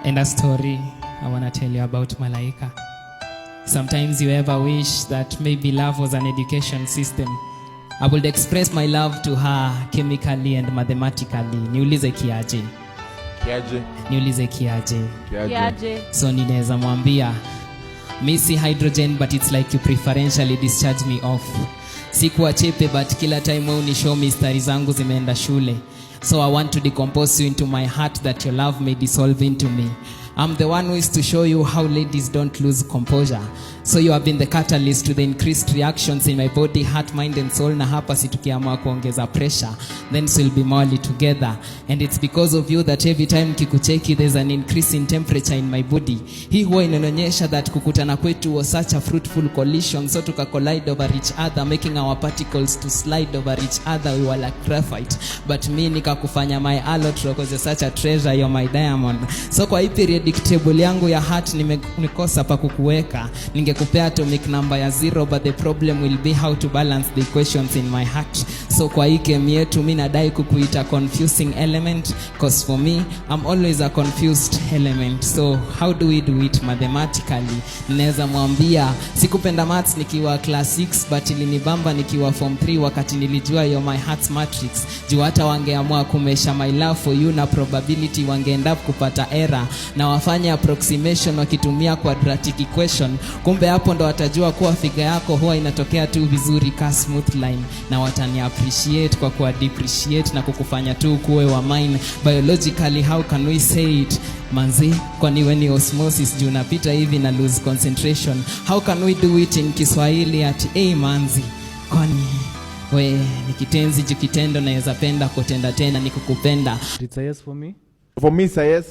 And a story I want to tell you about Malaika. Sometimes you ever wish that maybe love was an education system. I would express my love to her chemically and mathematically. Niulize kiaje? Kiaje? Niulize kiaje? Kiaje? So ninaweza mwambia, missy hydrogen but it's like you preferentially discharge me off. Sikuwa chepe but kila time wewe unishow me stories zangu zimeenda shule. So I want to decompose you into my heart that your love may dissolve into me. I'm the one who is to show you how ladies don't lose composure. So you have been the catalyst to the increased reactions in my body, heart, mind and soul. Na hapa si tukiamua kuongeza pressure, then we'll be morally together. And it's because of you that every time kikucheki there's an increase in temperature in my body. Hii huwa inanionyesha that kukutana kwetu was such a fruitful collision. So tuka collide over each other, making our particles to slide over each other. We were like graphite. But me nikakufanya my allotrope because you're such a treasure, you're my diamond. So kwa hii periodic table yangu ya heart nikosa pa kukuweka. Ningekupea atomic number ya 0, but the problem will be how to balance the equations in my heart. So kwa hii game yetu mimi nadai kukuita confusing element, cause for me I'm always a confused element. So how do we do it mathematically? Ninaweza mwambia sikupenda maths nikiwa class 6, but ilinibamba nikiwa form 3 wakati nilijua you're my heart's matrix. Juu hata wangeamua kumesha my love for you na probability wangeenda kupata error na wafanya approximation wakitumia quadratic equation. Kumbe hapo ndo watajua kuwa figure yako huwa inatokea tu vizuri ka smooth line, na watani appreciate kwa kuwa depreciate na kukufanya tu kuwe wa mine. Biologically how can we say it manzi? Kwani when osmosis juu napita hivi na lose concentration. How can we do it in Kiswahili at manzi? Kwani we ni kitenzi juu kitendo naweza penda kutenda tena ni kukupenda. It's a yes for me. For me it's a yes.